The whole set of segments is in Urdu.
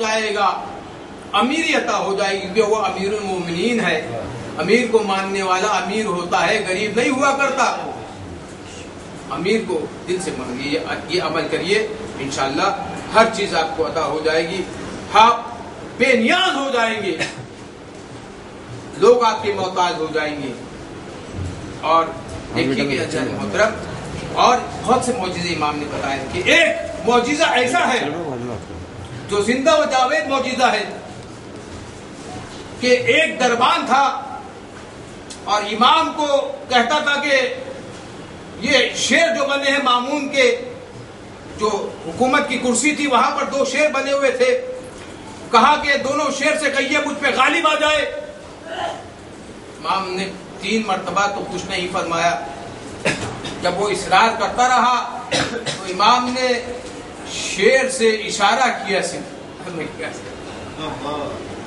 جائے گا، امیری عطا ہو جائے گی، کیونکہ وہ امیر المومنین ہے، امیر کو ماننے والا امیر ہوتا ہے، غریب نہیں ہوا کرتا۔ امیر کو دل سے مانگیے، یہ عمل کریے، انشاءاللہ ہر چیز آپ کو عطا ہو جائے گی، آپ بے نیاز ہو جائیں گے، لوگ آپ کے محتاج ہو جائیں گے۔ اور دیکھیے کہ اجل محترم، اور بہت سے معجزے امام نے بتایا کہ ایک معجزہ ایسا ہے جو زندہ و جاوید معجزہ ہے کہ ایک دربان تھا اور امام کو کہتا تھا کہ یہ شیر جو بنے ہیں مامون کے، جو حکومت کی کرسی تھی وہاں پر 2 شیر بنے ہوئے تھے، کہا کہ دونوں شیر سے کہیے مجھ پہ غالب آ جائے۔ امام نے 3 مرتبہ تو کچھ نہیں فرمایا، جب وہ اصرار کرتا رہا تو امام نے شیر سے اشارہ کیا،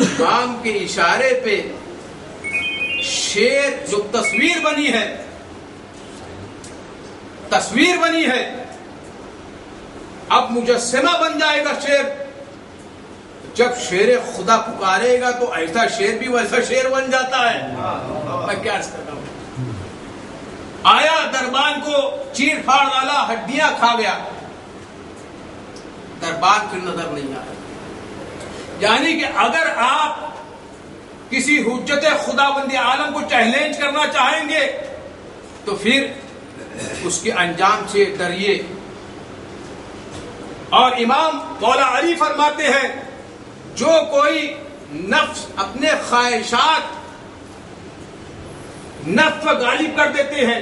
امام کے اشارے پہ شیر جو تصویر بنی ہے اب مجسمہ بن جائے گا شیر۔ جب شیر خدا پکارے گا تو ایسا شیر بھی ویسا شیر بن جاتا ہے۔ میں کیا کرتا ہوں، آیا دربان کو چیر پھاڑ والا، ہڈیاں کھا گیا، دربان پھر نظر نہیں آیا۔ یعنی کہ اگر آپ کسی حجت خداوند عالم کو چیلنج کرنا چاہیں گے تو پھر اس کے انجام سے ڈریے۔ اور امام مولا علی فرماتے ہیں جو کوئی نفس اپنے خواہشات نفس پہ غالب کر دیتے ہیں،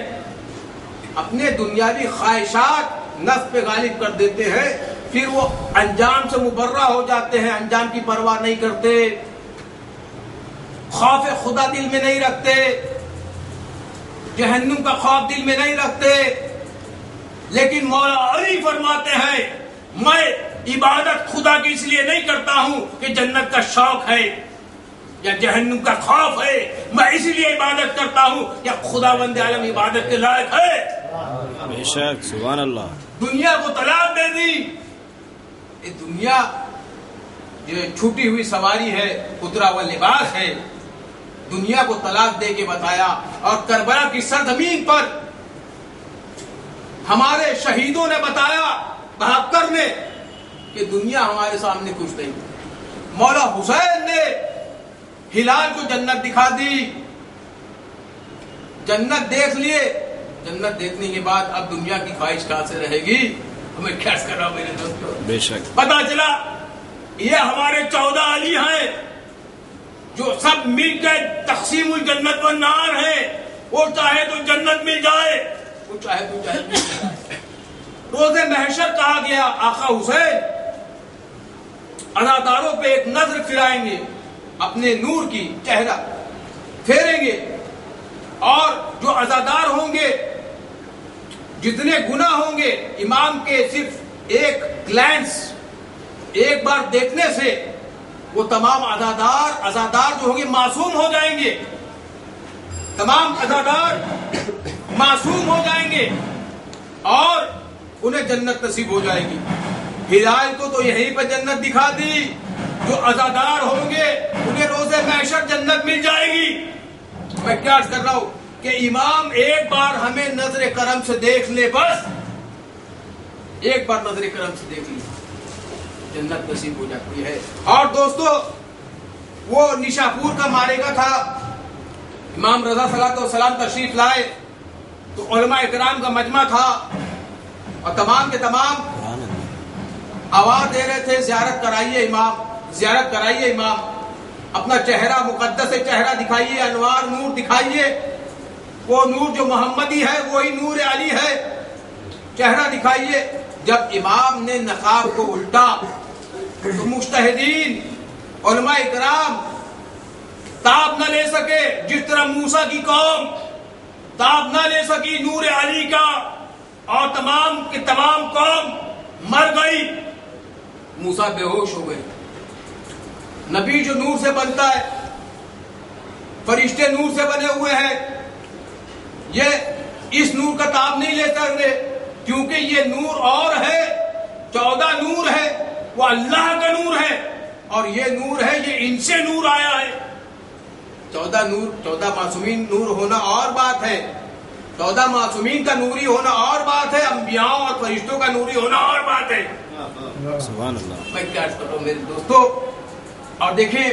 اپنے دنیاوی خواہشات نفس پہ غالب کر دیتے ہیں، پھر وہ انجام سے مبرہ ہو جاتے ہیں، انجام کی پرواہ نہیں کرتے، خوف خدا دل میں نہیں رکھتے، جہنم کا خوف دل میں نہیں رکھتے۔ لیکن مولا علی فرماتے ہیں میں عبادت خدا کی اس لیے نہیں کرتا ہوں کہ جنت کا شوق ہے یا جہنم کا خوف ہے، میں اسی لیے عبادت کرتا ہوں کہ خداوند عالم عبادت کے لائق ہے۔ بے شک، سبحان اللہ۔ دنیا کو طلاق دے دی، یہ دنیا جو چھوٹی ہوئی سواری ہے، اترا ہوا لباس ہے، دنیا کو طلاق دے کے بتایا۔ اور کربلا کی سرزمین پر ہمارے شہیدوں نے بتایا، بہادر نے، کہ دنیا ہمارے سامنے کچھ نہیں۔ مولا حسین نے ہلال کو جنت دکھا دی، جنت دیکھ لیے، جنت دیکھنے کے بعد اب دنیا کی خواہش کہاں سے رہے گی؟ ہمیں کیا کر رہا ہوں میرے دوستوں؟ بے شک پتا چلا یہ ہمارے 14 علی ہیں جو سب مل کے تقسیم الجنت والنار ہیں، وہ چاہے تو جنت مل جائے، وہ چاہے تو جنت مل جائے۔ روز محشر کہا گیا آقا حسین عزاداروں پہ ایک نظر پھرائیں گے، اپنے نور کی چہرہ پھیریں گے، اور جو عزادار ہوں گے، جتنے گناہ ہوں گے، امام کے صرف ایک گلانس، ایک بار دیکھنے سے وہ تمام عزادار جو ہوں گے معصوم ہو جائیں گے، تمام عزادار معصوم ہو جائیں گے اور انہیں جنت نصیب ہو جائے گی۔ ہلال کو تو یہیں پہ جنت دکھا دی، جو عزادار ہوں گے انہیں روز محشر جنت مل جائے گی۔ میں کیا عرض کر رہا ہوں کہ امام ایک بار ہمیں نظر کرم سے دیکھ لے، بس ایک بار نظر کرم سے دیکھ لے، جنت نصیب ہو جاتی ہے۔ اور دوستو، وہ نشاپور کا معرکہ تھا، امام رضا صلی اللہ علیہ وسلم تشریف لائے تو علماء اکرام کا مجمع تھا اور تمام کے تمام آواز دے رہے تھے زیارت کرائیے امام، زیارت کرائیے امام، اپنا چہرہ مقدس چہرہ دکھائیے، انوار نور دکھائیے، وہ نور جو محمدی ہے وہی نور علی ہے، چہرہ دکھائیے۔ جب امام نے نقاب کو الٹا تو مجتہدین علماء اکرام تاب نہ لے سکے، جس طرح موسیٰ کی قوم تاب نہ لے سکی نور علی کا، اور تمام کی تمام قوم مر گئی، موسیٰ بے ہوش ہو گئے۔ نبی جو نور سے بنتا ہے، فرشتے نور سے بنے ہوئے ہیں، یہ اس نور کا تاب نہیں لے سکتے، کیونکہ یہ نور اور ہے، 14 نور ہے، وہ اللہ کا نور ہے، اور یہ نور ہے یہ ان سے نور آیا ہے. 14 معصومین نور ہونا اور بات ہے, 14 معصومین کا نوری ہونا اور بات ہے, انبیاء اور فرشتوں کا نوری ہونا اور بات ہے. سبحان اللہ. میں کیا عرض کر رہا ہوں میرے دوستو. اور دیکھیں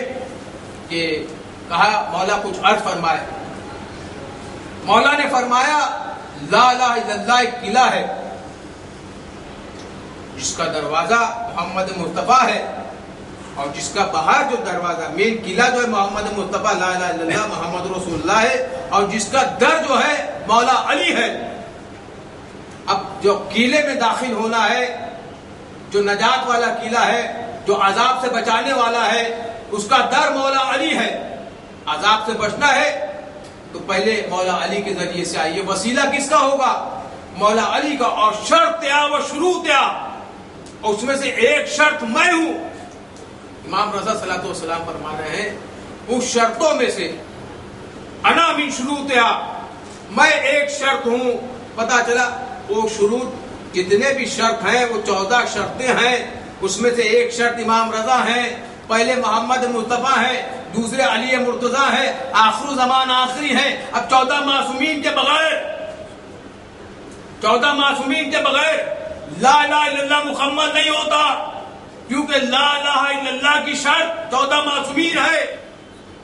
کہ کہا مولا کچھ عرض فرمائے. مولا نے فرمایا لا الہ الا اللہ ایک قلعہ ہے جس کا دروازہ محمد مصطفیٰ ہے, اور جس کا باہر جو دروازہ مین قلعہ جو ہے محمد مصطفیٰ لا الہ الا اللہ محمد رسول اللہ ہے, اور جس کا در جو ہے مولا علی ہے. اب جو قلعے میں داخل ہونا ہے, جو نجات والا قلعہ ہے, جو عذاب سے بچانے والا ہے, اس کا در مولا علی ہے. عذاب سے بچنا ہے تو پہلے مولا علی کے ذریعے سے آئیے. وسیلہ کس کا ہوگا؟ مولا علی کا. اور شرط یا و شروط یا, اور اس میں سے ایک شرط میں ہوں. امام رضا صلی اللہ علیہ وسلم فرما رہے ہیں اس شرطوں میں سے انا من شروط یا, میں ایک شرط ہوں. پتا چلا وہ شروط جتنے بھی شرط ہیں وہ 14 شرطیں ہیں, اس میں سے ایک شرط امام رضا ہیں, پہلے محمد مصطفیٰ ہیں, دوسرے علی مرتضیٰ ہیں, آخر زمان آخری ہیں. اب 14 معصومین کے بغیر 14 معصومین کے بغیر لا الہ الا اللہ محمد نہیں ہوتا, کیونکہ لا الہ الا اللہ کی شرط 14 معصومین ہے.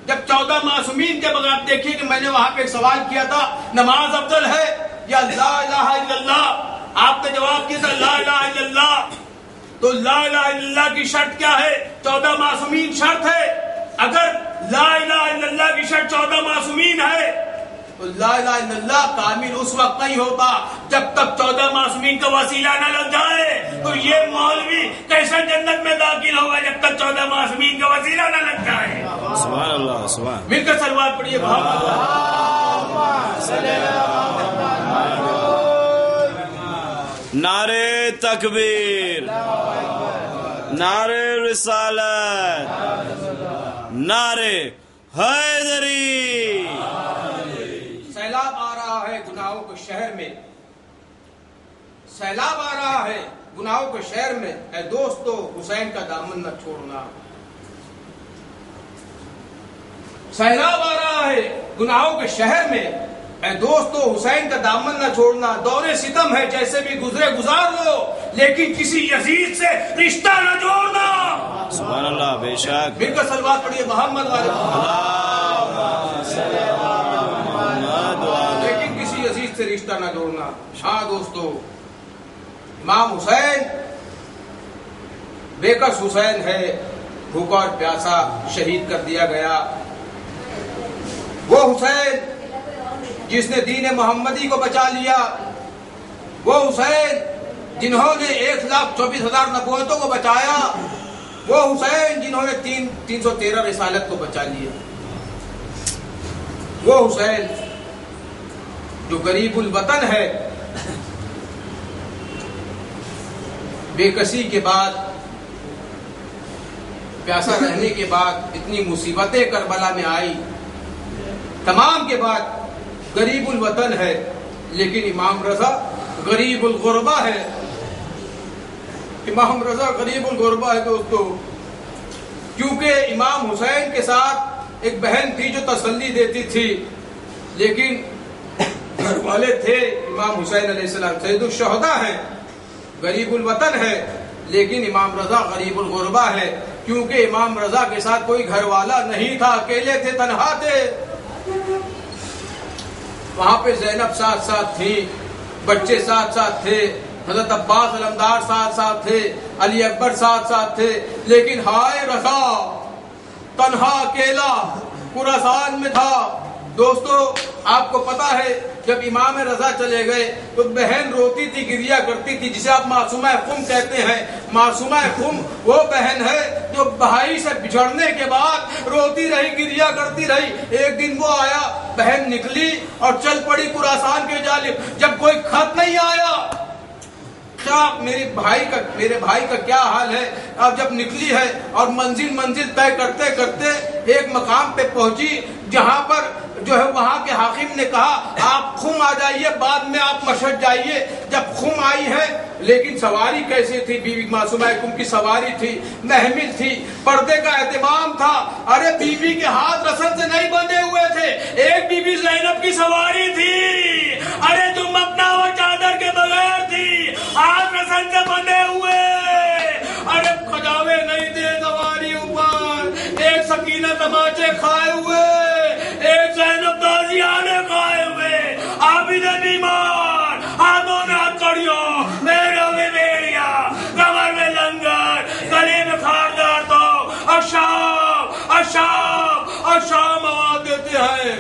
جب 14 معصومین کے بغیر, آپ دیکھیے کہ میں نے وہاں پہ ایک سوال کیا تھا نماز افضل ہے یا لا الہ الا اللہ, آپ نے جواب کیا تھا لا الہ الا اللہ. تو لا الہ الا اللہ کی شرط کیا ہے؟ 14 معصومین شرط ہے. اگر لا الہ الا اللہ کی شرط 14 معصومین ہے تو لا الہ الا اللہ کامل اس وقت نہیں ہوتا جب تک 14 معصومین کا وسیلہ نہ لگ جائے. تو یہ مولوی کیسے جنت میں داخل ہوگا جب تک 14 معصومین کا وسیلہ نہ لگ جائے؟ سبحان اللہ. سبحان. مل کر صلوات پڑھیے. نعرے تکبیر, نعرے رسالت, نعرے حیدری. سیلاب آ رہا ہے گناہوں کے شہر میں, سیلاب آ رہا ہے گناہوں کے شہر میں, اے دوستو حسین کا دامن نہ چھوڑنا. سیلاب آ رہا ہے گناہوں کے شہر میں, اے دوستو حسین کا دامن نہ چھوڑنا. دور ستم ہے جیسے بھی گزرے گزار لو, لیکن کسی یزید سے رشتہ نہ جوڑنا. سبحان اللہ. بے شک. مل کر صلوات پڑھیے محمد والے. لیکن کسی یزید سے رشتہ نہ جوڑنا. ہاں دوستو, امام حسین بے کس حسین ہے, بھوکا اور پیاسا شہید کر دیا گیا. وہ حسین جس نے دین محمدی کو بچا لیا, وہ حسین جنہوں نے 1,24,000 نبوتوں کو بچایا, وہ حسین جنہوں نے 313 رسالت کو بچا لیا, وہ حسین جو غریب الوطن ہے, بے کسی کے بعد, پیاسا رہنے کے بعد, اتنی مصیبتیں کربلا میں آئی, تمام کے بعد غریب الوطن ہے. لیکن امام رضا غریب الغربا ہے. امام رضا غریب الغربا ہے دوستو, کیونکہ امام حسین کے ساتھ ایک بہن تھی جو تسلی دیتی تھی, لیکن گھر والے تھے امام حسین علیہ السلام سید الشہداء ہیں, غریب الوطن ہے. لیکن امام رضا غریب الغربا ہے, کیونکہ امام رضا کے ساتھ کوئی گھر والا نہیں تھا, اکیلے تھے, تنہا تھے. وہاں پہ زینب ساتھ ساتھ تھی, بچے ساتھ ساتھ تھے, حضرت عباس علمدار ساتھ ساتھ تھے, علی اکبر ساتھ ساتھ تھے. لیکن ہائے رضا تنہا اکیلا خراسان میں تھا. دوستو آپ کو پتا ہے جب امام رضا چلے گئے تو بہن روتی تھی, گریا کرتی تھی, جسے آپ معصومہ خم کہتے ہیں. معصومہ خم وہ بہن ہے جو بھائی سے بچھڑنے کے بعد روتی رہی, گریا کرتی رہی. ایک دن وہ آیا, بہن نکلی اور چل پڑی خراسان کے جانب. جب کوئی خط نہیں آیا, کیا میرے بھائی کا کیا حال ہے. اب جب نکلی ہے اور منزل طے کرتے کرتے ایک مقام پہ پہنچی جہاں پر جو ہے وہاں کے حاکم نے کہا آپ خم آ جائیے، بعد میں آپ مشہد جائیے۔ جب خم آئی ہے، لیکن سواری کیسی تھی؟ بی بی معصومہ کم کی سواری تھی، محمل تھی، پردے کا اہتمام تھا۔ ارے بی بی کے ہاتھ رسن سے نہیں بندھے ہوئے تھے، ایک بی بی زینب کی سواری تھی۔ ارے جو مکنا و چادر کے بغیر تھی، ہاتھ رسن سے بندھے ہوئے۔ ارے کھجاوے نہیں تھے سواری اوپر، ایک سکینہ تماچے کھائے ہوئے، ایک زینب تازیانے کھائے ہوئے، عابد بیمار، ہاتھوں میں ہتھکڑیوں، پیروں میں بیڑیا، کمر میں لنگر، گلے میں خاردار تو اشام آواز دیتے ہیں۔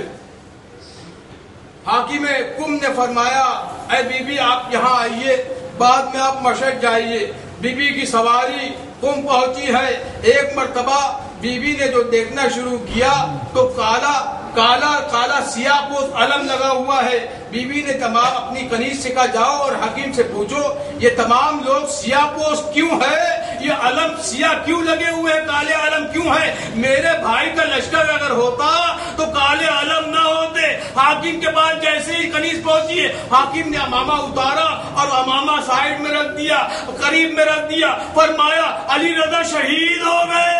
حاکم کم نے فرمایا اے بی بی آپ یہاں آئیے، بعد میں آپ مشہد جائیے۔ بی بی کی سواری کم پہنچی ہے۔ ایک مرتبہ بی بی نے جو دیکھنا شروع کیا تو کالا سیاہ پوش علم لگا ہوا ہے۔ بی بی نے تمام اپنی کنیز سے کہا جاؤ اور حکیم سے پوچھو یہ تمام لوگ سیاہ پوش کیوں ہے، یہ علم سیاہ کیوں لگے ہوئے ہیں، کالے علم کیوں ہے؟ میرے بھائی کا لشکر اگر ہوتا تو کالے علم نہ ہوتے۔ حاکم کے پاس جیسے ہی کنیز پہنچی ہے، حاکم نے امامہ اتارا اور امامہ سائڈ میں رکھ دیا، قریب میں رکھ دیا، فرمایا علی رضا شہید ہو گئے۔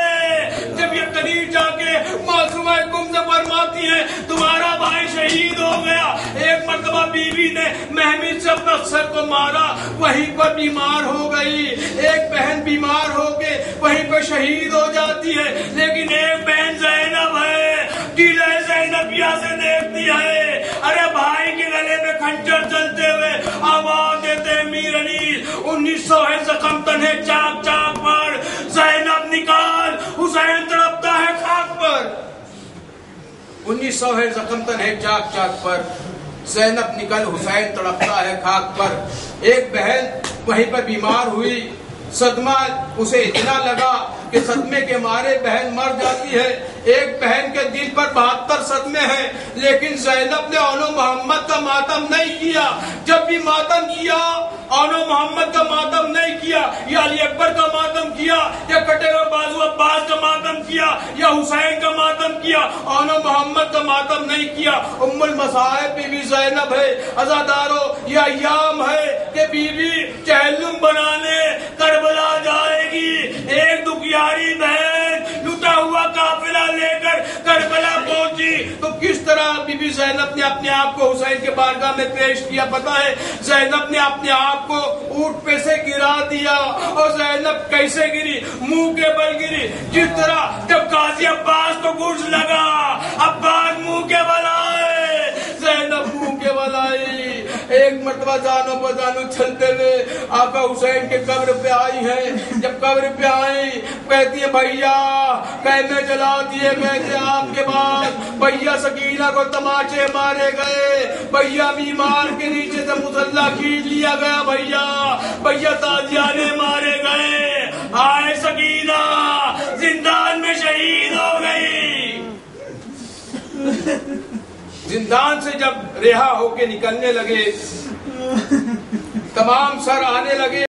جب یہ کنیز جا کے معصومہ کم سے فرماتی ہے تمہارا بھائی شہید ہو گیا، ایک مرتبہ بی بی نے محمل سے اپنا سر کو مارا، وہیں پر بیمار ہو گئی۔ ایک بہن بیمار ہو کے وہیں پر شہید ہو جاتی ہے، لیکن ایک بہن زینب ہے، قلعہ زینبیہ سے دیکھتی ہے۔ ارے بھائی کے گلے میں کھنجر چلتے ہوئے آواز دیتے میر علی 1900 ہے زخم تنہے چاک چاک پر، زینب نکال حسین تڑپتا ہے خاک پر۔ 1900 ہے زخم تنہے چاک چاک پر، زینب نکل حسین تڑپتا ہے خاک پر۔ ایک بہن وہیں پر بیمار ہوئی، صدمہ اسے اتنا لگا کہ صدمے کے مارے بہن مر جاتی ہے۔ ایک بہن کے دل پر 72 صدمے ہیں، لیکن زینب نے اونو محمد کا ماتم نہیں کیا۔ جب بھی ماتم کیا اونو محمد کا ماتم نہیں کیا، یا علی اکبر کا ماتم کیا، یا کٹے ہوئے بازو عباس کا ماتم کیا، یا حسین کا ماتم کیا، اونو محمد کا ماتم نہیں کیا۔ ام المصائب بی بی زینب ہے۔ عزادارو یہ ایام ہے کہ بی بی چہلم بنانے کربلا جائے گی۔ ایک دکھیاری بہن لٹا ہوا قافلہ لے کر کربلا پہنچی تو کس طرح بی بی زینب نے اپنے آپ کو حسین کے بارگاہ میں پیش کیا پتا ہے؟ زینب نے اپنے آپ کو اونٹ پہ سے گرا دیا، اور زینب کیسے گری؟ منہ کے بل گری۔ جس طرح جب قاضی عباس کو گرز لگا، عباس منہ کے بل آئے، زینب منہ کے بل آئی۔ ایک مرتبہ جانو بجانو چلتے ہوئے آقا حسین کے قبر پہ آئی ہے۔ جب قبر پہ آئی کہتی ہے بھیا خیمے جلا دیے گئے تھے آپ کے بعد، بھیا سکینہ کو تماچے مارے گئے، بھیا بیمار کے نیچے سے مسلح کھینچ لیا گیا، بھیا تازیانے مارے گئے، آئے سکینہ زندان میں شہید ہو گئی۔ زندان سے جب رہا ہو کے نکلنے لگے، تمام سر آنے لگے۔